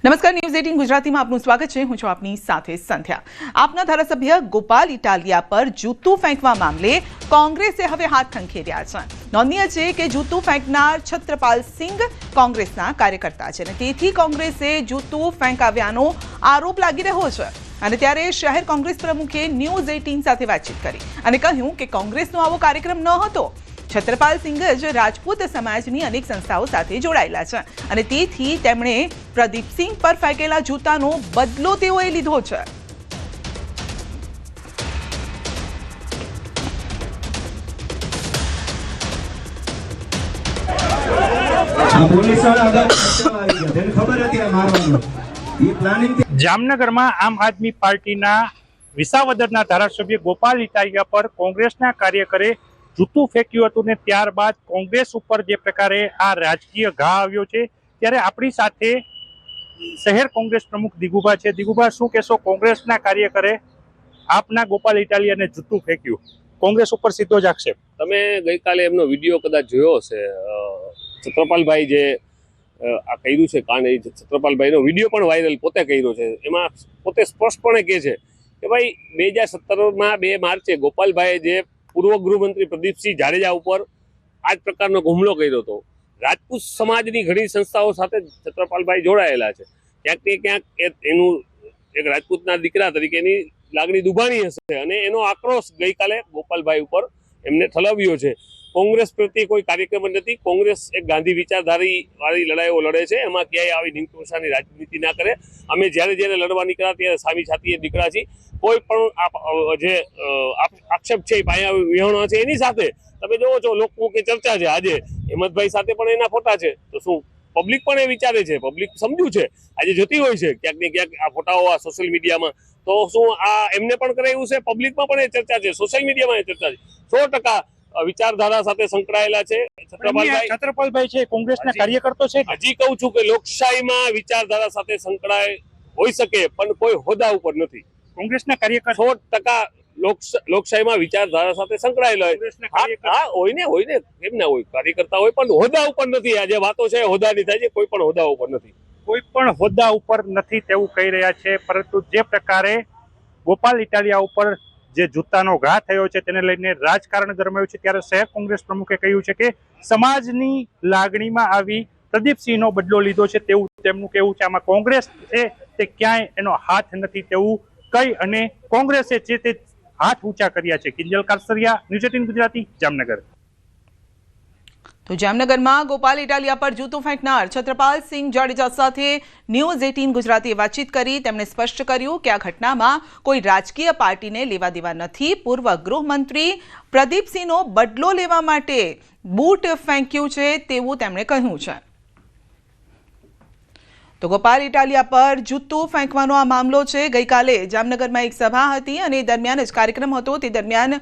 નમસ્કાર, ન્યૂઝ 18 ગુજરાતીમાં આપનું સ્વાગત છે। હું છું આપની સાથે સંધ્યા। આપના ધારાસભ્ય ગોપાલ ઇટાલિયા પર જૂતું ફેંકવા મામલે કોંગ્રેસે હવે હાથ ખંખેર્યા છે। નોંધનીય છે કે જૂતું ફેંકનાર છત્રપાલ સિંહ કોંગ્રેસના કાર્યકર્તા છે અને તેથી કોંગ્રેસે જૂતું ફેંકાવ્યાનો આરોપ લાગી રહ્યો છે। અને ત્યારે શહેર કોંગ્રેસ પ્રમુખે ન્યૂઝ 18 સાથે વાતચીત કરી અને કહ્યું કે કોંગ્રેસનો આવો કાર્યક્રમ ન હતો। छत्रपाल सिंह ज राजपूत समाजनी अनेक संस्थाओं साथे जोड़ायेला छे अने तेथी तेमणे प्रदीप सिंह पर फेंकेला जूतानो बदलो तेओए लीधो छे। जामनगर में आम आदमी पार्टी विसावदरना धारासभ्य गोपाल इटालिया पर कोंग्रेसना कार्यकरे जूतू फेंक्યું હતું ને ત્યારબાદ કોંગ્રેસ ઉપર જે પ્રકારે આ રાજકીય ઘા આવ્યો છે ત્યારે આપણી સાથે શહેર કોંગ્રેસ પ્રમુખ દિગુભા છે। દિગુભા, શું કહેશો? કોંગ્રેસના કાર્યકરે આપના ગોપાલ ઇટાલિયાને જૂતું ફેંક્યું, કોંગ્રેસ ઉપર સીધો જ આક્ષેપ। તમે ગઈકાલે એમનો વિડીયો કદાચ જોયો હશે, છત્રપાલભાઈ જે આ કર્યું છે કાંડ, એ છત્રપાલભાઈનો વિડીયો પણ વાયરલ પોતે કર્યો છે। એમાં પોતે સ્પષ્ટપણે કહે છે કે ભાઈ 2017માં 2 માર્ચે ગોપાલભાઈએ જે પૂર્વ ગૃહમંત્રી પ્રદીપસિંહ જાડેજા ઉપર આ જ પ્રકારનો હુમલો કર્યો હતો। રાજપૂત સમાજની ઘણી સંસ્થાઓ સાથે છત્રપાલભાઈ જોડાયેલા છે। ક્યાંક ને ક્યાંક એનું એક રાજપૂતના દીકરા તરીકે એની લાગણી દુભાણી હશે અને એનો આક્રોશ ગઈકાલે ગોપાલભાઈ ઉપર એમને ઠલવ્યો છે। કોંગ્રેસ પ્રત્યે કોઈ કાર્યક્રમ નથી। કોંગ્રેસ એક ગાંધી વિચારધારી વાળી લડાઈઓ લડે છે, એમાં ક્યાંય આવી નિંકુશાની રાજનીતિ ના કરે। અમે જ્યારે જ્યારે લડવા નીકળ્યા ત્યારે સામી છાતીએ નીકળ્યા છીએ। કોઈ પણ જે આક્ષેપ છે પાયા વિહોણો છે એની સાથે તમે જોવો છો લોકમુખે ચર્ચા છે। આજે હેમંતભાઈ સાથે પણ એના ફોટા છે, તો શું પબ્લિક પણ એ વિચારે છે, પબ્લિક સમજ્યું છે, આજે જોતી હોય છે ક્યાંક ને ક્યાંક આ ફોટાઓ આ સોશિયલ મીડિયામાં, તો શું આ એમને પણ કરાયું છે? પબ્લિકમાં પણ એ ચર્ચા છે, સોશિયલ મીડિયામાં એ ચર્ચા છે। 100% વિચારધારા સાથે સંકળાયેલા છે છત્રપાલભાઈ છે, કોંગ્રેસના કાર્યકર્તા છે। હજી કહું છું કે લોકશાહીમાં વિચારધારા સાથે સંકળાય હોઈ શકે પણ કોઈ હોદ્દા ઉપર નથી। કોંગ્રેસના કાર્યકર 100% લોકશાહીમાં વિચારધારા સાથે સંકળાયેલા હોય ને કેમ ના હોય, કાર્યકર્તા હોય પણ હોદ્દા ઉપર નથી। આ જે વાતો છે હોદ્દાની થાય છે, કોઈ પણ હોદ્દા ઉપર નથી, કોઈ પણ હોદ્દા ઉપર નથી તેવું કહી રહ્યા છે। પરંતુ જે પ્રકારે ગોપાલ ઇટાલિયા ઉપર જે જૂતાનો ઘા થયો છે તેને લઈને રાજકારણ ગરમાયું છે, ત્યારે શહેર કોંગ્રેસ પ્રમુખે કહ્યું છે કે સમાજની લાગણીમાં આવી પ્રદીપસિંહનો બદલો લીધો છે તેવું તેમનું કહેવું છે। આમાં કોંગ્રેસ છે તે ક્યાંય એનો હાથ નથી તેવું કહી અને કોંગ્રેસે છે તે હાથ ઊંચા કર્યા છે। કિંજલ કારસરિયા, ન્યૂઝ 18 ગુજરાતી, જામનગર। તો જામનગરમાં ગોપાલ ઇટાલિયા પર જૂતું ફેંકનાર છત્રપાલ સિંહ જાડેજા સાથે ન્યૂઝ 18 ગુજરાતીએ વાતચીત કરી। તેમણે સ્પષ્ટ કર્યું કે આ ઘટનામાં કોઈ રાજકીય પાર્ટીને લેવા દેવા નથી। પૂર્વ ગૃહમંત્રી પ્રદીપસિંહનો બદલો લેવા માટે બૂટ ફેંક્યું છે તેવું તેમણે કહ્યું છે। તો ગોપાલ ઇટાલિયા પર જૂતું ફેંકવાનો આ મામલો છે। ગઈકાલે જામનગરમાં એક સભા હતી અને દરમિયાન જ કાર્યક્રમ હતો। તે દરમિયાન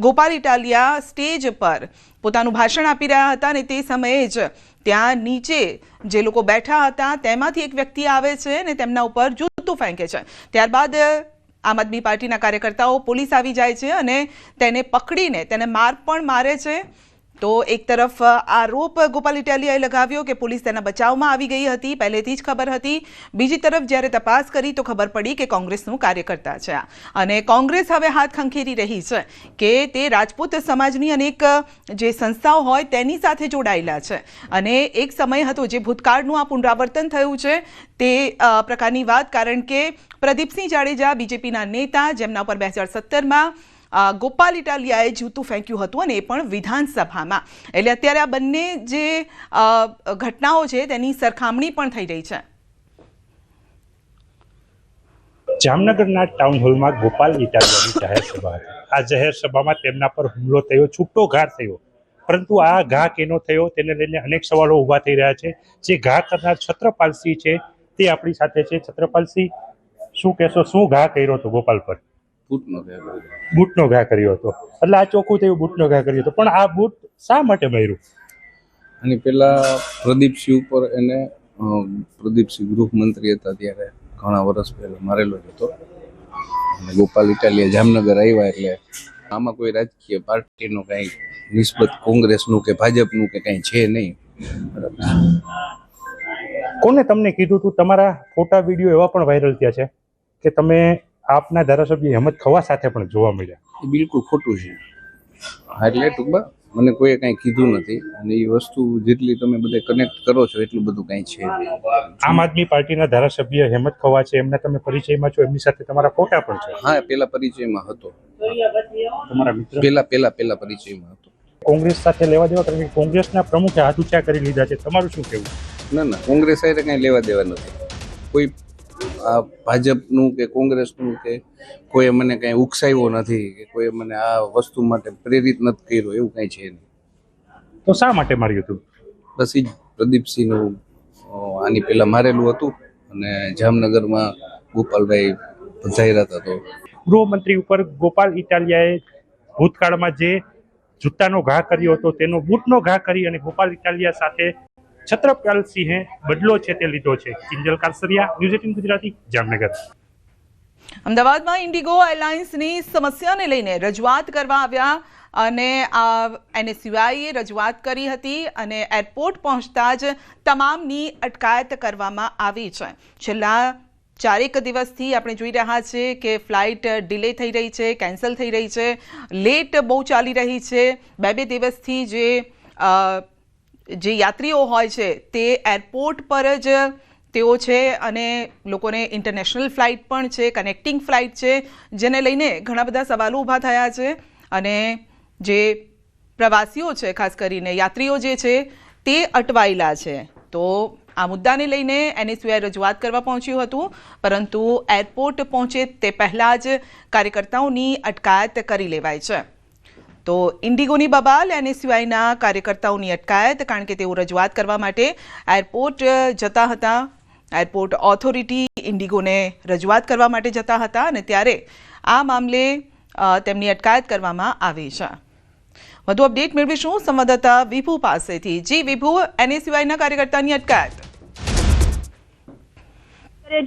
ગોપાલ ઇટાલિયા સ્ટેજ પર પોતાનું ભાષણ આપી રહ્યા હતા અને તે સમયે જ ત્યાં નીચે જે લોકો બેઠા હતા તેમાંથી એક વ્યક્તિ આવે છે અને તેમના ઉપર જૂતું ફેંકે છે। ત્યારબાદ આમ આદમી પાર્ટીના કાર્યકર્તાઓ, પોલીસ આવી જાય છે અને તેને પકડીને તેને માર પણ મારે છે। તો એક તરફ આરોપ ગોપાલ ઇટાલિયાએ લગાવ્યો કે પોલીસ તેના બચાવમાં આવી ગઈ હતી, પહેલેથી જ ખબર હતી। બીજી તરફ જ્યારે તપાસ કરી તો ખબર પડી કે કોંગ્રેસનું કાર્યકર્તા છે અને કોંગ્રેસ હવે હાથ ખંખેરી રહી છે કે તે રાજપૂત સમાજની અનેક જે સંસ્થાઓ હોય તેની સાથે જોડાયેલા છે અને એક સમય હતો જે ભૂતકાળનું આ પુનરાવર્તન થયું છે તે પ્રકારની વાત। કારણ કે પ્રદીપસિંહ જાડેજા બીજેપીના નેતા જેમના પર 2017માં ગોપાલ ઇટાલિયાએ જૂતું ફેંક્યું હતું અને એ પણ વિધાનસભામાં। એટલે અત્યારે આ બંને જે ઘટનાઓ છે તેની સરખામણી પણ થઈ રહી છે। જામનગરના ટાઉન હોલમાં ગોપાલ ઇટાલિયાની જાહેર સભા હતી। આ જાહેર સભામાં તેમના પર હુમલો થયો, છૂટો ઘા થયો, પરંતુ આ ઘા કેનો થયો તેને લઈને અનેક સવાલો ઊભા થઈ રહ્યા છે। જે ઘા કરનાર છત્રપાલસિંહ છે તે આપણી સાથે છે। છત્રપાલસિંહ, શું કહેશો, શું ઘા કર્યો હતો ગોપાલ પર? બૂટનો ઘા કર્યો હતો, એટલે આ ચોખ્ખું થયું બૂટનો ઘા કર્યો હતો, પણ આ બૂટ શા માટે માર્યું? અને પેલા પ્રદીપસિંહ ઉપર એને પ્રદીપસિંહ ગૃહમંત્રી હતા ત્યારે ઘણા વર્ષ પહેલા મારેલો જ હતો અને ગોપાલ ઇટાલિયા જામનગર આવ્યા એટલે આમાં કોઈ રાજકીય પાર્ટીનો કઈ નિસ્બત કોંગ્રેસનું કે ભાજપનું કે કઈ છે નહીં, બરાબર। કોને તમને કીધું હતું? તમારા ફોટા વિડીયો એવા પણ વાયરલ થયા છે કે તમે આપના ધારાસભ્ય હેમંત ખવા સાથે પણ જોવા મળ્યા. એ બિલકુલ ખોટું છે. હા, એટલે ટૂંકમાં મને કોઈએ કાંઈ કીધું નથી અને એ વસ્તુ જેટલી તમે બધા કનેક્ટ કરો છો એટલું બધું કાંઈ છે નહીં. આમ આદમી પાર્ટીના ધારાસભ્ય હેમંત ખવા છે, એમના તમે પરિચયમાં છો, એમની સાથે તમારા ફોટા પણ છે. હા, પેલા પરિચયમાં હતો. તમારા મિત્ર પેલા પરિચયમાં હતો. કોંગ્રેસ સાથે લેવા દેવા, કારણ કે કોંગ્રેસના પ્રમુખે હાથ ઊંચા કરી લીધા છે, તમારું શું કહેવું? ના, કોંગ્રેસ સાથે કાંઈ લેવા દેવા નથી. કોઈ આ ભાજપનું કે કોંગ્રેસનું કે કોઈ મને કાંઈ ઉકસાવ્યો નથી કે કોઈ મને આ વસ્તુ માટે પ્રેરિત નથી કર્યો, એવું કાંઈ છે નહીં. તો શા માટે માર્યું હતું? બસ એ જ પ્રદીપસિંહનું આની પહેલાં મારેલું હતું અને જામનગરમાં ગોપાલભાઈ પધાર્યા હતા. તો ગૃહમંત્રી ઉપર ગોપાલ ઇટાલિયાએ ભૂતકાળમાં જે જૂતાનો ઘા કર્યો હતો તેનો બૂટનો ઘા કરી અને ગોપાલ ઇટાલિયા સાથે છત્રપાલસિંહે બદલો છે તે લીધો છે. કિંજલ કારસરિયા, ન્યૂઝ 18 ગુજરાતી, જામનગર. અમદાવાદમાં ઇન્ડિગો એરલાઇન્સની સમસ્યાને લઈને રજૂઆત કરવા આવ્યા અને NSUIએ રજૂઆત કરી હતી અને એરપોર્ટ પહોંચતા જ તમામની અટકાયત કરવામાં આવી છે. છેલ્લા 4 દિવસથી આપણે જોઈ રહ્યા છીએ કે ફ્લાઇટ ડિલે થઈ રહી છે, કેન્સલ થઈ રહી છે, લેટ બહુ ચાલી રહી છે. 2 દિવસથી જે યાત્રીઓ હોય છે તે એરપોર્ટ પર જ તેઓ છે અને લોકોને ઇન્ટરનેશનલ ફ્લાઇટ પણ છે, કનેક્ટિંગ ફ્લાઇટ છે, જેને લઈને ઘણા બધા સવાલો ઊભા થયા છે અને જે પ્રવાસીઓ છે, ખાસ કરીને યાત્રીઓ જે છે તે અટવાયેલા છે. તો આ મુદ્દાને લઈને NSUI રજૂઆત કરવા પહોંચ્યું હતું, પરંતુ એરપોર્ટ પહોંચે તે પહેલાં જ કાર્યકર્તાઓની અટકાયત કરી લેવાય છે. તો ઇન્ડિગોની બબાલ, NSUIના કાર્યકર્તાઓની અટકાયત, કારણ કે તેઓ રજૂઆત કરવા માટે એરપોર્ટ જતા હતા. એરપોર્ટ ઓથોરિટી ઇન્ડિગોને રજૂઆત કરવા માટે જતા હતા અને ત્યારે આ મામલે તેમની અટકાયત કરવામાં આવી છે. વધુ અપડેટ મેળવીશું સંવાદદાતા વિભુ પાસેથી. જી વિભુ, NSUIના કાર્યકર્તાની અટકાયત.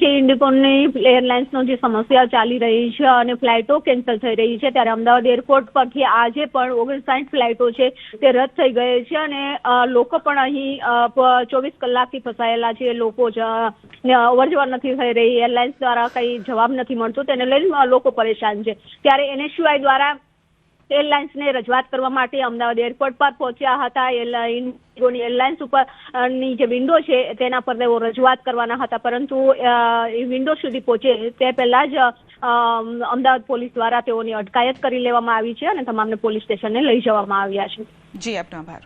જે ઇન્ડિગોની એરલાઇન્સનો જે સમસ્યા ચાલી રહી છે અને ફ્લાઇટો કેન્સલ થઈ રહી છે, ત્યારે અમદાવાદ એરપોર્ટ પરથી આજે પણ 59 ફ્લાઇટો છે તે રદ થઈ ગઈ છે અને લોકો પણ અહીં 24 કલાકથી ફસાયેલા છે. લોકો અવરજવર નથી થઈ રહી, એરલાઇન્સ દ્વારા કંઈ જવાબ નથી મળતો, તેને લઈને લોકો પરેશાન છે. ત્યારે NSUI દ્વારા એરલાઇન્સને રજૂઆત કરવા માટે અમદાવાદ એરપોર્ટ પર પહોંચ્યા હતા. ઇન્ડિગોની એરલાઇન્સ ઉપરની જે વિન્ડો છે તેના પર તેઓ રજૂઆત કરવાના હતા, પરંતુ વિન્ડો સુધી પહોંચે તે પહેલા જ અમદાવાદ પોલીસ દ્વારા તેઓની અટકાયત કરી લેવામાં આવી છે અને તમામને પોલીસ સ્ટેશને લઈ જવામાં આવ્યા છે. જી, આપનો આભાર.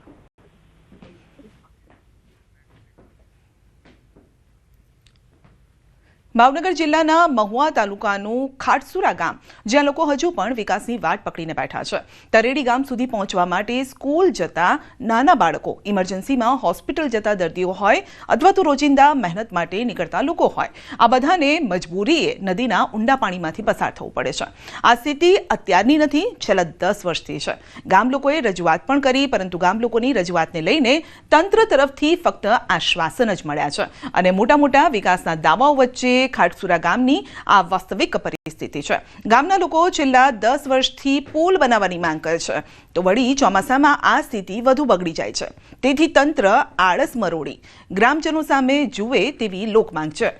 ભાવનગર જિલ્લાના મહુવા તાલુકાનું ખાટસુરા ગામ, જ્યાં લોકો હજુ પણ વિકાસની વાટ પકડીને બેઠા છે. તરેડી ગામ સુધી પહોંચવા માટે સ્કૂલ જતા નાના બાળકો, ઇમરજન્સીમાં હોસ્પિટલ જતા દર્દીઓ હોય અથવા તો રોજિંદા મહેનત માટે નીકળતા લોકો હોય, આ બધાને મજબૂરીએ નદીના ઊંડા પાણીમાંથી પસાર થવું પડે છે. આ સ્થિતિ અત્યારની નથી, છેલ્લા 10 વર્ષથી છે. ગામ લોકોએ રજૂઆત પણ કરી, પરંતુ ગામ લોકોની રજૂઆતને લઈને તંત્ર તરફથી ફક્ત આશ્વાસન જ મળ્યા છે અને મોટા મોટા વિકાસના દાવાઓ વચ્ચે ખાટસુરા ગામની આ વાસ્તવિક પરિસ્થિતિ છે. ગામના લોકો છેલ્લા 10 વર્ષથી પુલ બનાવવાની માંગ કરે છે, તો વળી ચોમાસામાં આ સ્થિતિ વધુ બગડી જાય છે. તેથી તંત્ર આળસ મરોડી ગ્રામજનો સામે જુએ તેવી લોકમાંગ છે.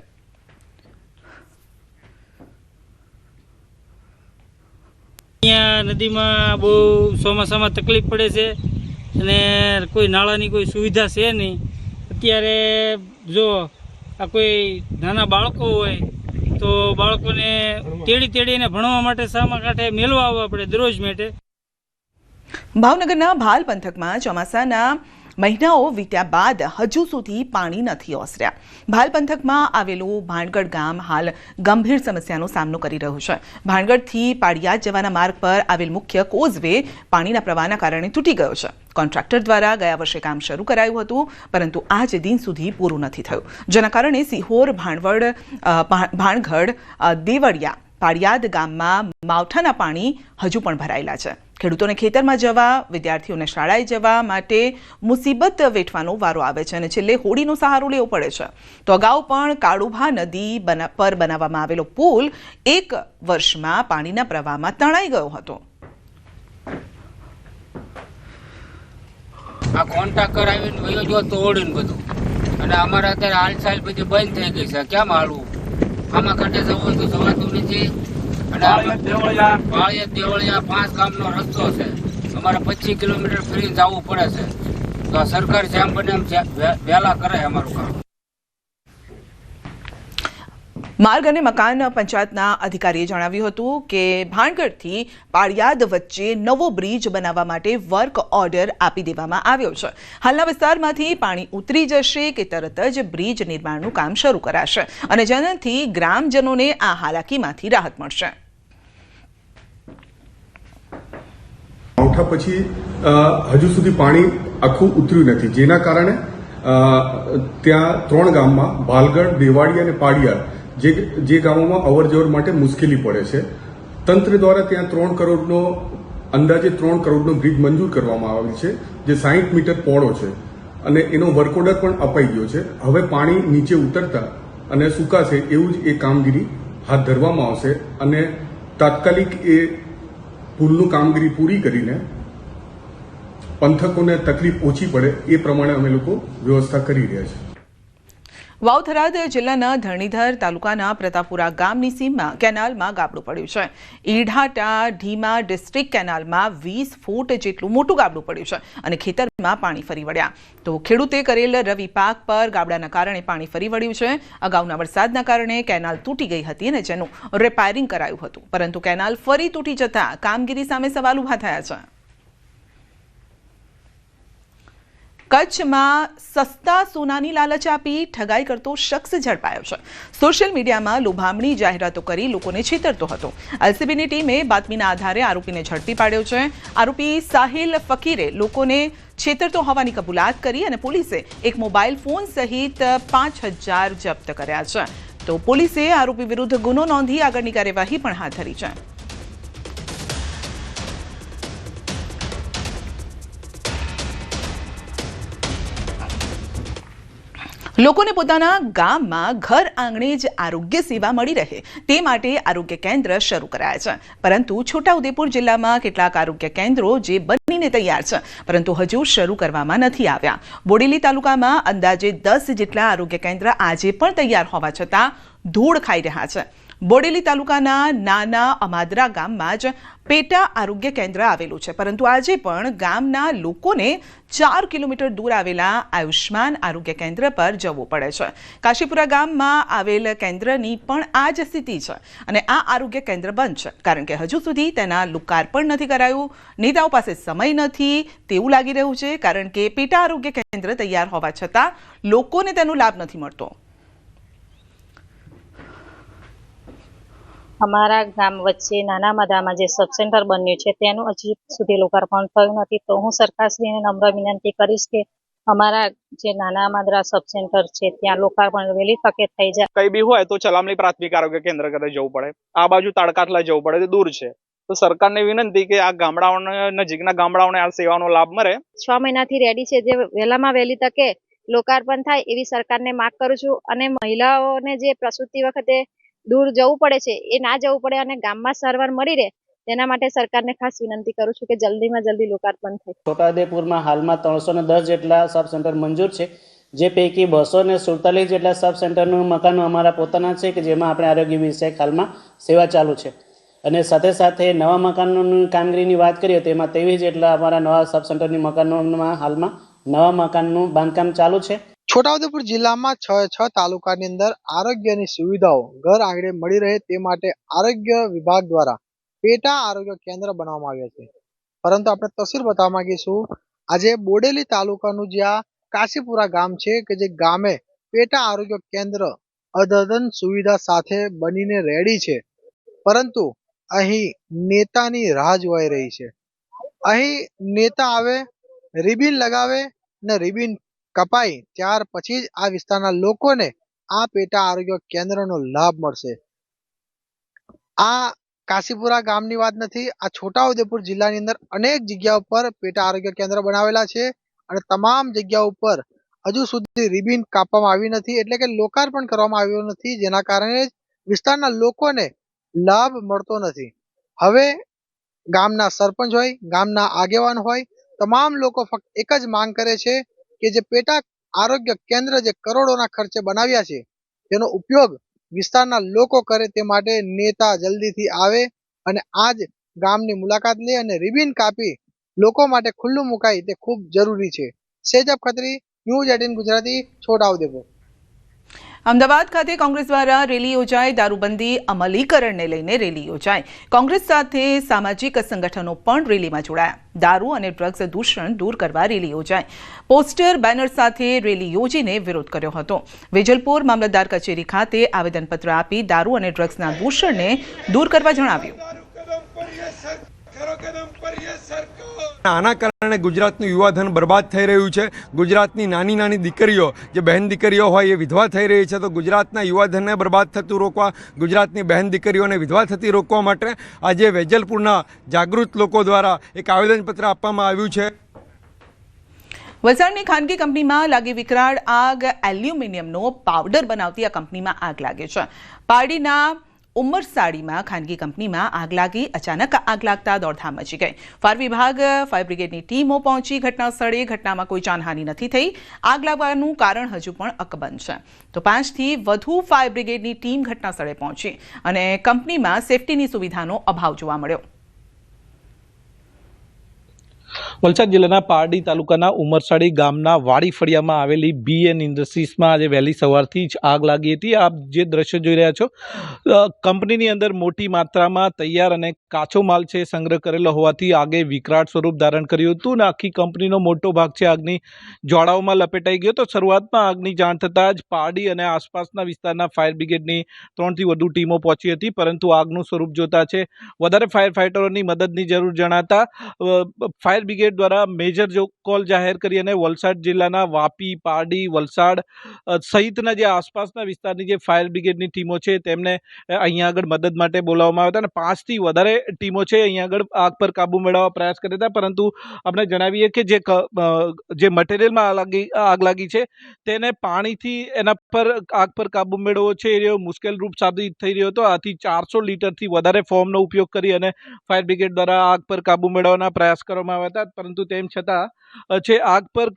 અહીંયા નદીમાં બહુ ચોમાસામાં તકલીફ પડે છે અને કોઈ નાળાની કોઈ સુવિધા છે નહીં. અત્યારે જો આ કોઈ નાના બાળકો હોય તો બાળકોને તેડીને ભણવા માટે સામા કાંઠે મેળવા આવવા પડે દરરોજ માટે. ભાવનગરના ભાલ પંથકમાં ચોમાસાના મહિનાઓ વીત્યા બાદ હજુ સુધી પાણી નથી ઓસર્યા. ભાલ પંથકમાં આવેલું ભાણગઢ ગામ હાલ ગંભીર સમસ્યાનો સામનો કરી રહ્યું છે. ભાણગઢથી પાળિયાદ જવાના માર્ગ પર આવેલ મુખ્ય કોઝવે પાણીના પ્રવાહના કારણે તૂટી ગયો છે. કોન્ટ્રાક્ટર દ્વારા ગયા વર્ષે કામ શરૂ કરાયું હતું, પરંતુ આજ દિન સુધી પૂરું નથી થયું, જેના કારણે સિહોર, ભાણગઢ, દેવળિયા, પાળિયાદ ગામમાં માવઠાના પાણી હજુ પણ ભરાયેલા છે. ખેડૂતોને ખેતરમાં જવા, વિદ્યાર્થીઓને શાળાએ જવા માટે મુસીબત વેઠવાનો વારો આવે છે અને છેલ્લે હોડીનો સહારો લેવો પડે છે. તો અગાઉ પણ કાળુભા નદી પર બનાવવામાં આવેલો પુલ 1 વર્ષમાં પાણીના પ્રવાહમાં તણાઈ ગયો હતો. આ કોન્ટ્રાક્ટર આવીને વયો જો તોડીને બધું અને અમારે અત્યારે હાલચાલ બધી બંધ થઈ ગઈ છે. કેમ હાલવું? આમાં કાંઠે જવું હોય તો જવાતું નથી. અને પાળિયા દેવળિયા 5 ગામનો રસ્તો છે. અમારે 25 કિલોમીટર ફરીને જવું પડે છે. તો આ સરકાર જેમ બને એમ વહેલા કરે અમારું કામ. માર્ગ અને મકાન પંચાયતના અધિકારીએ જણાવ્યું હતું કે ભાણગઢથી પાળિયાદ વચ્ચે નવો બ્રિજ બનાવવા માટે વર્ક ઓર્ડર આપી દેવામાં આવ્યો છે. હાલના વિસ્તારમાંથી પાણી ઉતરી જશે કે તરત જ બ્રિજ નિર્માણનું કામ શરૂ કરાશે અને જેનાથી ગ્રામજનોને આ હાલાકીમાંથી રાહત મળશે. માવઠા પછી હજુ સુધી પાણી આખું ઉતર્યું નથી, જેના કારણે ત્યાં 3 ગામમાં ભાલગઢ, દેવાડી અને પાળિયાદ જે ગામોમાં અવરજવર માટે મુશ્કેલી પડે છે. તંત્ર દ્વારા ત્યાં 3 કરોડનો અંદાજે 3 કરોડનો બ્રિજ મંજૂર કરવામાં આવેલ છે, જે 60 મીટર પહોળો છે અને એનો વર્ક ઓર્ડર પણ અપાઈ ગયો છે. હવે પાણી નીચે ઉતરતા અને સુકાશે એવું જ એ કામગીરી હાથ ધરવામાં આવશે અને તાત્કાલિક એ પુલનું કામગીરી પૂરી કરીને પંથકોને તકલીફ ઓછી પડે એ પ્રમાણે અમે લોકો વ્યવસ્થા કરી રહ્યા છીએ. વાવ-થરાદ જિલ્લાના ધરણીધર તાલુકાના પ્રતાપપુરા ગામની સીમમાં કેનાલમાં ગાબડું પડ્યું છે. ઈઢાટા ઢીમા ડિસ્ટ્રિક્ટ કેનાલમાં 20 ફૂટ જેટલું મોટું ગાબડું પડ્યું છે અને ખેતરમાં પાણી ફરી વળ્યા. તો ખેડૂતે કરેલ રવિ પાક પર ગાબડાના કારણે પાણી ફરી વળ્યું છે. અગાઉના વરસાદના કારણે કેનાલ તૂટી ગઈ હતી અને જેનું રિપેરિંગ કરાયું હતું, પરંતુ કેનાલ ફરી તૂટી જતા કામગીરી સામે સવાલ ઉભા થયા છે. કચ્છમાં સસ્તા સોનાની લાલચ આપી ઠગાઈ કરતો શખ્સ ઝડપાયો છે. સોશિયલ મીડિયામાં લોભામણી જાહેરાતો કરી લોકોને છેતરતો હતો. એલસીબીની ટીમે બાતમીના આધારે આરોપીને ઝડપી પાડ્યો છે. આરોપી સાહિલ ફકીરે લોકોને છેતરતો હોવાની કબૂલાત કરી અને પોલીસે એક મોબાઈલ ફોન સહિત 5000 જપ્ત કર્યા છે. તો પોલીસે આરોપી વિરુદ્ધ ગુનો નોંધી આગળની કાર્યવાહી પણ હાથ ધરી છે. લોકોને પોતાના ગામમાં ઘર આંગણે જ આરોગ્ય સેવા મળી રહે તે માટે આરોગ્ય કેન્દ્ર શરૂ કરાયા છે. પરંતુ છોટાઉદેપુર જિલ્લામાં કેટલાક આરોગ્ય કેન્દ્રો જે બનીને તૈયાર છે પરંતુ હજુ શરૂ કરવામાં નથી આવ્યા. બોડેલી તાલુકામાં અંદાજે 10 જેટલા આરોગ્ય કેન્દ્ર આજે પણ તૈયાર હોવા છતાં ધૂળ ખાઈ રહ્યા છે. બોડેલી તાલુકાના નાના અમાદરા ગામમાં જ પેટા આરોગ્ય કેન્દ્ર આવેલું છે, પરંતુ આજે પણ ગામના લોકોને 4 કિલોમીટર દૂર આવેલા આયુષ્માન આરોગ્ય કેન્દ્ર પર જવું પડે છે. કાશીપુરા ગામમાં આવેલ કેન્દ્રની પણ આ જ સ્થિતિ છે અને આ આરોગ્ય કેન્દ્ર બંધ છે કારણ કે હજુ સુધી તેના લોકાર્પણ નથી કરાયું. નેતાઓ પાસે સમય નથી તેવું લાગી રહ્યું છે કારણ કે પેટા આરોગ્ય કેન્દ્ર તૈયાર હોવા છતાં લોકોને તેનો લાભ નથી મળતો. અમારા ગામ વચ્ચે નાના મદામાં જે સબ સેન્ટર બન્યું છે તેનું હજી સુધી લોકાર્પણ થયું નથી. તો હું સરકારશ્રીને નમ્ર વિનંતી કરીશ કે અમારા જે નાના માદરા સબ સેન્ટર છે ત્યાં લોકાર્પણ વહેલી તકે થઈ જાય. કઈ બી હોય તો ચલામણી પ્રાથમિક આરોગ્ય કેન્દ્ર ખાતે જવું પડે, આ બાજુ તાડકાટલા જવું પડે, દૂર છે. તો સરકારને વિનંતી કે આ ગામડાઓને નજીકના ગામડાઓને આ સેવાનો લાભ મળે. 6 મહિનાથી રેડી છે, જે વહેલામાં વહેલી તકે લોકાર્પણ થાય એવી સરકારને માંગ કરું છું. અને મહિલાઓને જે પ્રસૂતિ વખતે દૂર જવું પડે છે એ ના જવું પડે અને ગામમાં સારવાર મળી રહે તેના માટે સરકારને ખાસ વિનંતી કરું છું કે જલ્દીમાં જલ્દી લોકાર્પણ થાય. છોટાઉદેપુરમાં હાલમાં 310 જેટલા સબ સેન્ટર મંજૂર છે, જે પૈકી 247 જેટલા સબ સેન્ટરનું મકાનો અમારા પોતાના છે કે જેમાં આપણે આરોગ્ય વિષયક હાલમાં સેવા ચાલુ છે. અને સાથે સાથે નવા મકાનોની કામગીરીની વાત કરીએ તો એમાં 23 જેટલા અમારા નવા સબ સેન્ટરની મકાનોમાં હાલમાં નવા મકાનનું બાંધકામ ચાલુ છે. છોટાઉદેપુર જિલ્લામાં 6 તાલુકાની અંદર આરોગ્યની સુવિધાઓ ઘર આંગણે મળી રહે તે માટે આરોગ્ય વિભાગ દ્વારા પેટા આરોગ્ય કેન્દ્ર બનાવવામાં આવ્યા છે. પરંતુ આપણે તસવીર બતાવવા માંગીશું, આજે બોડેલી તાલુકાનું જ્યાં કાશીપુરા ગામ છે કે જે ગામે પેટા આરોગ્ય કેન્દ્ર અદ્યતન સુવિધા સાથે બનીને રેડી છે, પરંતુ અહીં નેતાની રાહ જોવાઈ રહી છે. અહીં નેતા આવે, રિબિન લગાવે ને રિબિન કપાઈ ત્યાર પછી જ આ વિસ્તારના લોકોને આ પેટા આરોગ્ય કેન્દ્રનો લાભ મળશે. આ કાશીપુરા ગામની વાત નથી, આ છોટાઉદેપુર જિલ્લાની અંદર અનેક જગ્યા ઉપર પેટા આરોગ્ય કેન્દ્ર બનાવેલા છે અને તમામ જગ્યા ઉપર હજુ સુધી રિબિન કાપવામાં આવી નથી, એટલે કે લોકાર્પણ કરવામાં આવ્યું નથી, જેના કારણે વિસ્તારના લોકોને લાભ મળતો નથી. હવે ગામના સરપંચ હોય, ગામના આગેવાન હોય, તમામ લોકો ફક્ત એક જ માંગ કરે છે કે જે પેટા આરોગ્ય કેન્દ્ર જે કરોડોના ખર્ચે બનાવ્યા છે તેનો ઉપયોગ વિસ્તારના લોકો કરે તે માટે નેતા જલ્દીથી આવે અને આજ ગામની મુલાકાત લે અને રિબિન કાપી લોકો માટે ખુલ્લું મુકાય તે ખૂબ જરૂરી છે. સેજબ ખત્રી, ન્યૂઝ 18 ગુજરાતી, છોટાઉદેપુર. અમદાવાદ ખાતે કોંગ્રેસ દ્વારા રેલી યોજાઈ. દારૂબંધી અમલીકરણને લઈને રેલી યોજાઈ. કોંગ્રેસ સાથે સામાજિક સંગઠનો પણ રેલીમાં જોડાયા. દારૂ અને ડ્રગ્સ દૂષણ દૂર કરવા રેલી યોજાઈ. પોસ્ટર બેનર સાથે રેલી યોજીને વિરોધ કર્યો હતો. વેજલપુર મામલતદાર કચેરી ખાતે આવેદનપત્ર આપી દારૂ અને ડ્રગ્સના દૂષણને દૂર કરવા જણાવ્યું. આના કારણે ગુજરાતનું યુવાધન બરબાદ થઈ રહ્યું છે. ગુજરાતની નાની નાની દીકરીઓ, જે બહેન દીકરીઓ હોય, એ વિધવા થઈ રહી છે. તો ગુજરાતના યુવાધનને બરબાદ થતું રોકવા, ગુજરાતની બહેન દીકરીઓને વિધવા થતી રોકવા માટે આજે વેજલપુરના જાગૃત લોકો દ્વારા એક આવેદનપત્ર આપવામાં આવ્યું છે. વલસાડની ખાનગી કંપનીમાં લાગી વિકરાળ આગ. એલ્યુમિનિયમનો પાવડર બનાવતી આ કંપનીમાં આગ લાગે છે. પારડીના ઉમરસાડીમાં ખાનગી કંપનીમાં આગ લાગી. અચાનક આગ લાગતા દોડધામ મચી ગઈ. ફાયર વિભાગ, ફાયર બ્રિગેડની ટીમો પહોંચી ઘટના સ્થળે. ઘટનામાં કોઈ જાનહાનિ નથી થઈ. આગ લાગવાનું કારણ હજુ પણ અકબંધ છે. તો 5 થી વધુ ફાયર બ્રિગેડની ટીમ ઘટના સ્થળે પહોંચી અને કંપનીમાં સેફટીની સુવિધાનો અભાવ જોવા મળ્યો. વલસાડ જિલ્લાના પારડી તાલુકાના ઉમરસાડી ગામના વાડી ફળિયામાં આવેલી BN ઇન્ડસ્ટ્રીઝમાં આજે વહેલી સવારથી જ આગ લાગી હતી. આપ જે દ્રશ્ય જોઈ રહ્યા છો, કંપનીની અંદર મોટી માત્રામાં તૈયાર અને કાચો માલ છે સંગ્રહ કરેલો હોવાથી આગે વિકરાળ સ્વરૂપ ધારણ કર્યું હતું અને આખી કંપનીનો મોટો ભાગ છે આગની જ્વાળાઓમાં લપેટાઈ ગયો. તો શરૂઆતમાં આગની જાણ થતાં જ પારડી અને આસપાસના વિસ્તારના ફાયર બ્રિગેડની 3 થી વધુ ટીમો પહોંચી હતી, પરંતુ આગનું સ્વરૂપ જોતા છે વધારે ફાયર ફાઇટરોની મદદની જરૂર જણાતા ફાયર બ્રિગેડ દ્વારા મેજર કોલ જાહેર કરી અને વલસાડ જિલ્લાના વાપી, પારડી, વલસાડ સહિતના જે આસપાસના વિસ્તારની જે ફાયર બ્રિગેડની ટીમો છે તેમને અહીંયા આગળ મદદ માટે બોલાવવામાં આવ્યા હતા અને 5 થી વધારે ટીમો છે અહીંયા આગળ આગ પર કાબુ મેળવવા પ્રયાસ કર્યા હતા. પરંતુ આપણે જણાવીએ કે જે મટીરિયલમાં આગ લાગી છે તેને પાણીથી એના પર આગ પર કાબુ મેળવવો છે એ મુશ્કેલ રૂપ સાબિત થઈ રહ્યો હતો. આથી 400 લીટરથી વધારે ફોર્મનો ઉપયોગ કરી અને ફાયર બ્રિગેડ દ્વારા આગ પર કાબુ મેળવવાના પ્રયાસ કરવામાં આવ્યા હતા, પરંતુ તેમ છતાં છે આગ પર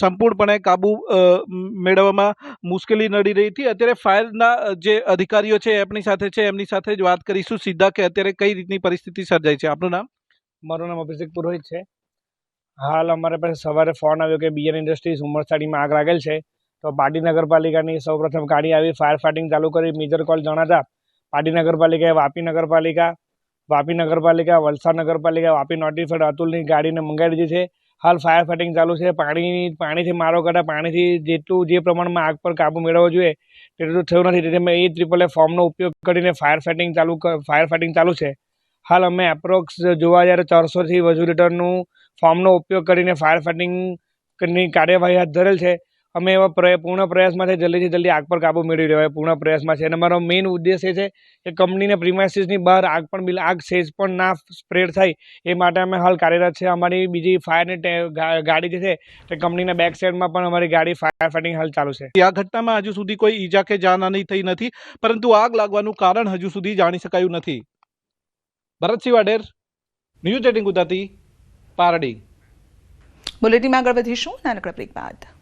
સંપૂર્ણપણે કાબુ મેળવવામાં મુશ્કેલી નડી રહી હતી. અત્યારે ફાયરના જે અધિકારીઓ છે આપણી સાથે છે, એમની સાથે જ વાત કરીશું સીધા કે અત્યારે કઈ રીતની પરિસ્થિતિ સર્જાઈ છે. આપનું નામ? મારું નામ અભિષેક પુરોહિત છે. હાલ અમારે પાસે સવારે ફોન આવ્યો કે BN ઇન્ડસ્ટ્રીઝ ઉમરસાડીમાં આગ લાગેલ છે. તો પારડી નગરપાલિકાની સૌપ્રથમ ગાડી આવી ફાયર ફાઇટિંગ ચાલુ કરી. મેજર કોલ જણાતા પારડી નગરપાલિકાએ વાપી નગરપાલિકા, વલસાડ નગરપાલિકા, વાપી નોટિફાઈડ અતુલની ગાડીને મંગાવી દીધી છે. હાલ ફાયર ફાઇટિંગ ચાલુ છે. પાણીથી મારો કાઢા પાણીથી જેટલું જે પ્રમાણમાં આગ પર કાબુ મેળવવો જોઈએ તેટલું થયું નથી. તેથી અમે AAA ફોર્મનો ઉપયોગ કરીને ફાયર ફાઇટિંગ ચાલુ છે. હાલ અમે એપ્રોક્સ જોવા જ્યારે 400 થી વધુ લીટરનું ફોર્મનો ઉપયોગ કરીને ફાયર ફાઇટિંગની કાર્યવાહી હાથ ધરેલ છે. અમે એવા પૂર્ણ પ્રયાસમાં છે જલ્દીથી જલ્દી આગ પર કાબુ મેળવી રહ્યા પૂર્ણ પ્રયાસમાં છે. અને અમારો મેઇન ઉદ્દેશ એ છે કે કંપનીને પ્રિમાઇસીસની બહાર આગ સેજ પણ ના સ્પ્રેડ થાય એ માટે અમે હાલ કાર્યરત છે. અમારી બીજી ફાયરની ગાડી જે છે તે કંપનીના બેક સાઈડમાં પણ અમારી ગાડી ફાયર ફાઇટિંગ હાલ ચાલુ છે. આ ઘટનામાં હજુ સુધી કોઈ ઈજા કે જાનહાનિ થઈ નથી, પરંતુ આગ લાગવાનું કારણ હજુ સુધી જાણી શકાયું નથી. ભરતસિંહ વાડેર, ન્યૂઝ 18 ગુજરાતી, પારડી. બુલેટિનમાં આગળ વધીશું નાનકડા બ્રેક બાદ.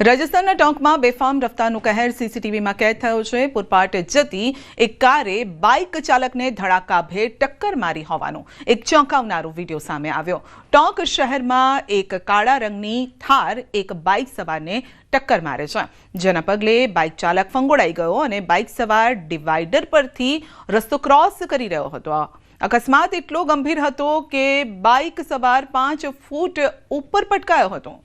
રાજસ્થાનના ટોંકમાં બેફામ રફતારનો કહેર સીસીટીવીમાં કેદ થયો છે. પૂરપાટ જતી એક કારે બાઇક ચાલકને ધડાકાભેર ટક્કર મારી હોવાનો એક ચોંકાવનારો વિડીયો સામે આવ્યો. ટોંક શહેરમાં એક કાળા રંગની થાર એક બાઇક સવારને ટક્કર મારે છે, જેના પગલે બાઇક ચાલક ફંગોળાઈ ગયો અને બાઇક સવાર ડિવાઈડર પરથી રસ્તો ક્રોસ કરી રહ્યો હતો. અકસ્માત એટલો ગંભીર હતો કે બાઇક સવાર 5 ફૂટ ઉપર પટકાયો હતો.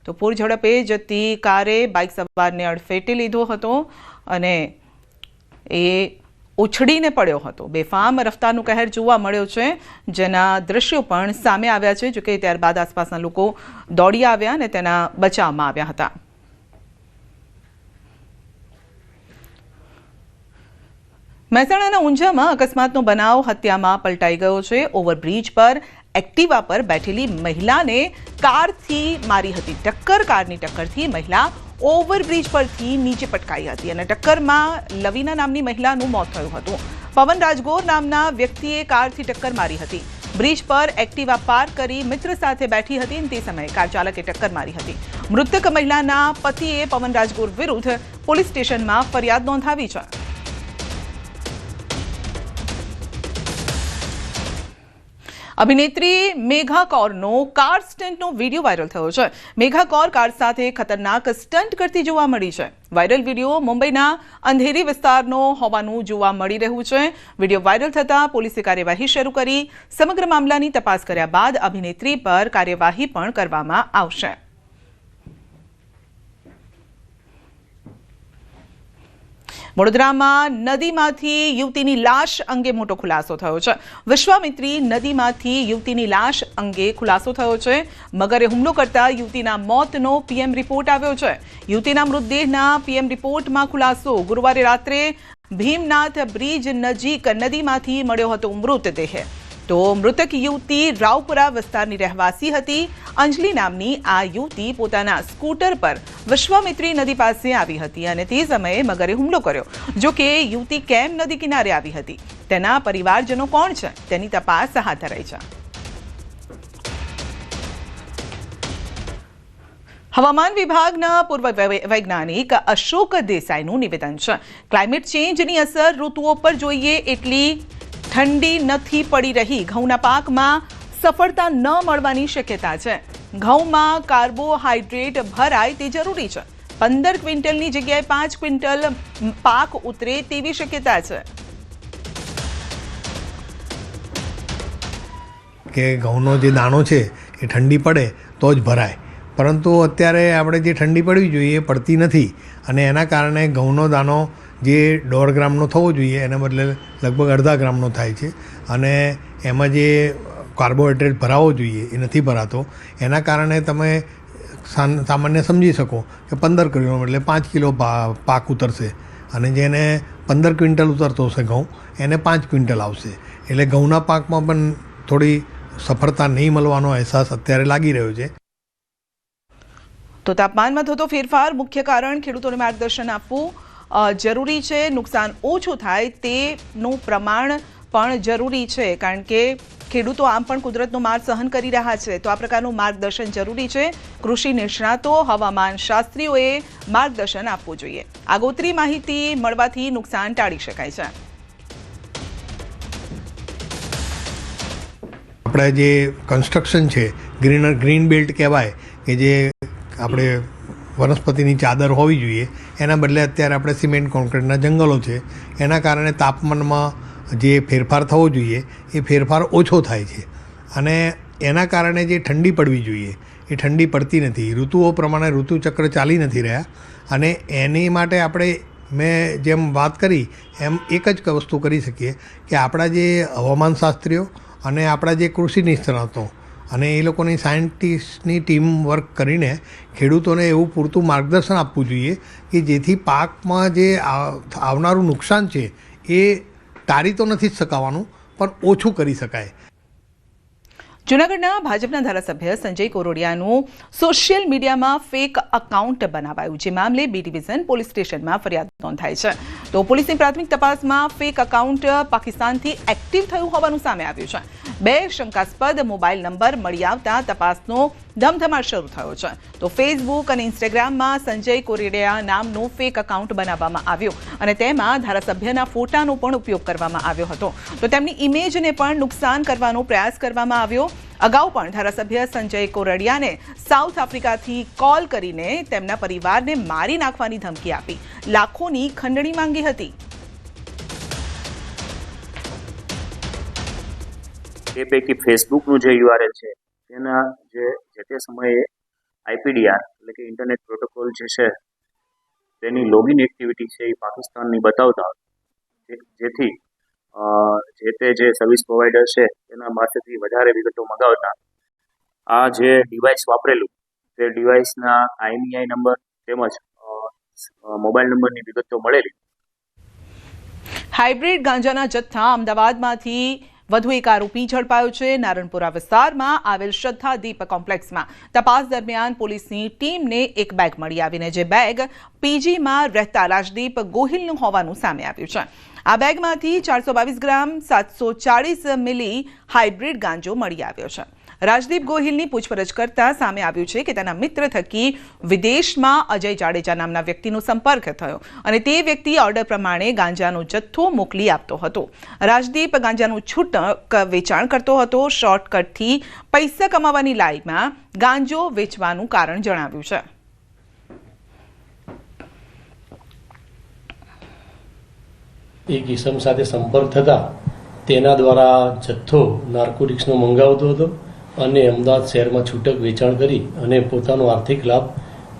તો પૂર ઝડપે જતી કારે બાઇક સવારને અડફેટે લીધો હતો અને એ ઉછળીને પડ્યો હતો. બેફામ રફતારનો કહેર જોવા મળ્યો છે, જેના દ્રશ્યો પણ સામે આવ્યા છે. જોકે ત્યારબાદ આસપાસના લોકો દોડી આવ્યા અને તેના બચાવમાં આવ્યા હતા. મહેસાણાના ઊંઝામાં અકસ્માતનો બનાવ હત્યામાં પલટાઈ ગયો છે. ઓવરબ્રિજ પર એક્ટિવા પર બેઠેલી મહિલાને કારથી મારી હતી ટક્કર. કારની ટક્કરથી મહિલા ઓવરબ્રિજ પરથી નીચે પટકાઈ હતી અને ટક્કરમાં લવીના નામની મહિલાનું મોત થયું હતું. પવન રાજગોર નામના વ્યક્તિએ કારથી ટક્કર મારી હતી. બ્રિજ પર એક્ટિવા પાર્ક કરી મિત્ર સાથે બેઠી હતી અને તે સમયે કાર ચાલકે ટક્કર મારી હતી. મૃતક મહિલાના પતિએ પવન રાજગોર વિરુદ્ધ પોલીસ સ્ટેશનમાં ફરિયાદ નોંધાવી છે. અભિનેત્રી મેઘા કૌરનો કાર સ્ટન્ટનો વિડીયો વાયરલ થયો છે. મેઘા કૌર કાર સાથે ખતરનાક સ્ટન્ટ કરતી જોવા મળી છે. વાયરલ વિડીયો મુંબઈના અંધેરી વિસ્તારનો હોવાનું જોવા મળી રહ્યું છે. વિડીયો વાયરલ થતાં પોલીસે કાર્યવાહી શરૂ કરી. સમગ્ર મામલાની તપાસ કર્યા બાદ અભિનેત્રી પર કાર્યવાહી પણ કરવામાં આવશે. વડોદરામાં નદીમાંથી યુવતીની લાશ અંગે મોટો ખુલાસો થયો છે. વિશ્વામિત્રી નદીમાંથી યુવતીની લાશ અંગે ખુલાસો થયો છે. મગરે હુમલો કરતા યુવતીના મોતનો પીએમ રિપોર્ટ આવ્યો છે. યુવતીના મૃતદેહના પીએમ રિપોર્ટમાં ખુલાસો. ગુરુવારે રાત્રે ભીમનાથ બ્રિજ નજીક નદીમાંથી મળ્યો હતો મૃતદેહ. તો મૃતક યુવતી રાવપુરા વિસ્તારની રહેવાસી હતી. અંજલિ નામની આ યુવતી પોતાના સ્કૂટર પર વિશ્વામિત્રી નદી પાસે આવી હતી અને તે સમયે મગરે હુમલો કર્યો. જો કે યુવતી કેમ નદી કિનારે આવી હતી, તેના પરિવારજનો કોણ છે તેની તપાસ હાથ ધરાઈ છે. હવામાન વિભાગના પૂર્વ વૈજ્ઞાનિક અશોક દેસાઈનું નિવેદન છે. ક્લાઇમેટ ચેન્જની અસર ઋતુઓ પર જોઈએ એટલી ઠંડી નથી પડી રહી. ઘઉંના પાકમાં સફળતા ન મળવાની શક્યતા છે. ઘઉંમાં કાર્બોહાઈડ્રેટ ભરાય તે જરૂરી છે. 15 ક્વિન્ટલની જગ્યાએ 5 ક્વિન્ટલ પાક ઉતરે તેવી શક્યતા છે. કે ઘઉંનો જે દાણો છે એ ઠંડી પડે તો જ ભરાય, પરંતુ અત્યારે આપણે જે ઠંડી પડવી જોઈએ એ પડતી નથી અને એના કારણે ઘઉંનો દાણો જે 1.5 ગ્રામનો થવો જોઈએ એના બદલે લગભગ 0.5 ગ્રામનો થાય છે અને એમાં જે કાર્બોહાઈડ્રેટ ભરાવો જોઈએ એ નથી ભરાતો. એના કારણે તમે સામાન્ય સમજી શકો કે 15 કિલો એટલે 5 કિલો પાક ઉતરશે અને જેને 15 ક્વિન્ટલ ઉતરતો હશે ઘઉં એને 5 ક્વિન્ટલ આવશે. એટલે ઘઉંના પાકમાં પણ થોડી સફળતા નહીં મળવાનો અહેસાસ અત્યારે લાગી રહ્યો છે. તો તાપમાનમાં થતો ફેરફાર મુખ્ય કારણ. ખેડૂતોને માર્ગદર્શન આપવું જરૂરી છે. નુકસાન ઓછું થાય તેનું પ્રમાણ પણ જરૂરી છે, કારણ કે ખેડૂતો આમ પણ કુદરતનો માર સહન કરી રહ્યા છે. તો આ પ્રકારનું માર્ગદર્શન જરૂરી છે. કૃષિ નિષ્ણાતો, હવામાન શાસ્ત્રીઓએ માર્ગદર્શન આપવું જોઈએ. આગોતરી માહિતી મળવાથી નુકસાન ટાળી શકાય છે. આપણે જે કન્સ્ટ્રક્શન છે ગ્રીન બેલ્ટ કહેવાય, કે જે આપણે વનસ્પતિની ચાદર હોવી જોઈએ, એના બદલે અત્યારે આપણે સિમેન્ટ કોન્ક્રીટના જંગલો છે. એના કારણે તાપમાનમાં જે ફેરફાર થવો જોઈએ એ ફેરફાર ઓછો થાય છે અને એના કારણે જે ઠંડી પડવી જોઈએ એ ઠંડી પડતી નથી. ઋતુઓ પ્રમાણે ઋતુચક્ર ચાલી નથી રહ્યા અને એની માટે આપણે મેં જેમ વાત કરી એમ એક જ વસ્તુ કરી શકીએ કે આપણા જે હવામાનશાસ્ત્રીઓ અને આપણા જે કૃષિ નિષ્ણાતો અને એ લોકોની સાયન્ટિસ્ટની ટીમ વર્ક કરીને ખેડૂતોને એવું પૂરતું માર્ગદર્શન આપવું જોઈએ કે જેથી પાકમાં જે આવનારું નુકસાન છે એ ટાળી તો નથી જ શકાવાનું પણ ઓછું કરી શકાય. જૂનાગઢના ભાજપના ધારાસભ્ય સંજય કોરોડિયાનું સોશિયલ મીડિયામાં ફેક એકાઉન્ટ બનાવાયું. જે મામલે બી ડિવિઝન પોલીસ સ્ટેશનમાં ફરિયાદ નોંધાઈ છે. તો પોલીસની પ્રાથમિક તપાસમાં ફેક એકાઉન્ટ પાકિસ્તાનથી એક્ટિવ થયું હોવાનું સામે આવ્યું છે. 2 શંકાસ્પદ મોબાઈલ નંબર મળી આવતા તપાસનો ધમધમાટ શરૂ થયો છે. તો ફેસબુક અને ઇન્સ્ટાગ્રામમાં સંજય કોરોડિયા નામનું ફેક એકાઉન્ટ બનાવવામાં આવ્યું અને તેમાં ધારાસભ્યના ફોટાનો પણ ઉપયોગ કરવામાં આવ્યો હતો. તો તેમની ઇમેજને પણ નુકસાન કરવાનો પ્રયાસ કરવામાં આવ્યો. અગાઉ પણ ધારાસભ્ય સંજય કોરડિયાને સાઉથ આફ્રિકાથી કોલ કરીને તેમના પરિવારને મારી નાખવાની ધમકી આપી લાખોની ખંડણી માંગી હતી. એ પૈકી ફેસબુકનું જે યુઆરએલ છે તેના જે તે સમયે આઈપીડીઆર એટલે કે ઇન્ટરનેટ પ્રોટોકોલ જે છે તેની લોગિન એક્ટિવિટી છે એ પાકિસ્તાનની બતાવતા જેથી જે સર્વિસ પ્રોવાઈડર છે તેના પાસેથી વધારે વિગતો મંગાવતા આ જે ડિવાઇસ વાપરેલું તે ડિવાઇસના આઈએમઈઆઈ નંબર તેમજ મોબાઈલ નંબરની વિગતો મળેલી. હાઇબ્રિડ ગાંજાના જથ્થા અમદાવાદમાંથી વધુ એક આરોપી ઝડપાયો છે. નારણપુરા વિસ્તારમાં આવેલ શ્રદ્ધાદીપ કોમ્પ્લેક્સમાં તપાસ દરમિયાન પોલીસની ટીમને એક બેગ મળી આવીને જે બેગ પીજીમાં રહેતા રાજદીપ ગોહિલનું હોવાનું સામે આવ્યું છે. આ બેગમાંથી 422 ગ્રામ 740 મિલી હાઇબ્રિડ ગાંજો મળી આવ્યો છે. રાજદીપ ગોહિલની પૂછપરછ કરતા સામે આવ્યું છે કે તેના મિત્ર થકી વિદેશમાં અજય જાડેજા નામના વ્યક્તિનો સંપર્ક થયો અને તે વ્યક્તિ ઓર્ડર પ્રમાણે ગાંજાનો જથ્થો મોકલી આપતો હતો. રાજદીપ ગાંજાનું છૂટક વેચાણ કરતો હતો. શોર્ટકટથી પૈસા કમાવાની લાઈનમાં ગાંજો વેચવાનું કારણ જણાવ્યું છે. એક ઇસમ સાથે સંપર્ક થતા તેના દ્વારા જથ્થો નાર્કોટિક્સનો મંગાવતો હતો અને અમદાવાદ શહેરમાં છૂટક વેચાણ કરી અને પોતાનો આર્થિક લાભ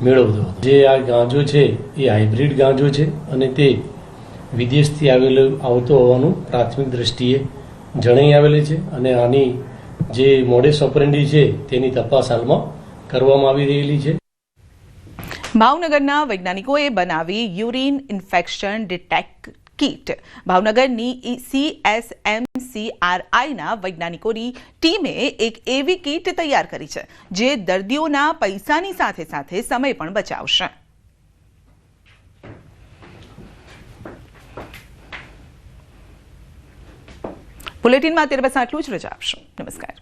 મેળવતો હતો. જે આ ગાંજો છે એ હાઇબ્રિડ ગાંજો છે અને તે વિદેશથી આવતો હોવાનું પ્રાથમિક દ્રષ્ટિએ જણાઈ આવેલી છે અને આની જે મોડેસ ઓપરેન્ડી છે તેની તપાસ હાલમાં કરવામાં આવી રહેલી છે. ભાવનગરના વૈજ્ઞાનિકોએ બનાવી યુરિન ઇન્ફેક્શન ડિટેક્ટ કીટ. ભાવનગરની CSMCRIના વૈજ્ઞાનિકોની ટીમે એક એવી કીટ તૈયાર કરી છે જે દર્દીઓના પૈસાની સાથે સાથે સમય પણ બચાવશે. બુલેટિનમાં અત્યારે બસ આટલું જ. રજા આપશો. નમસ્કાર.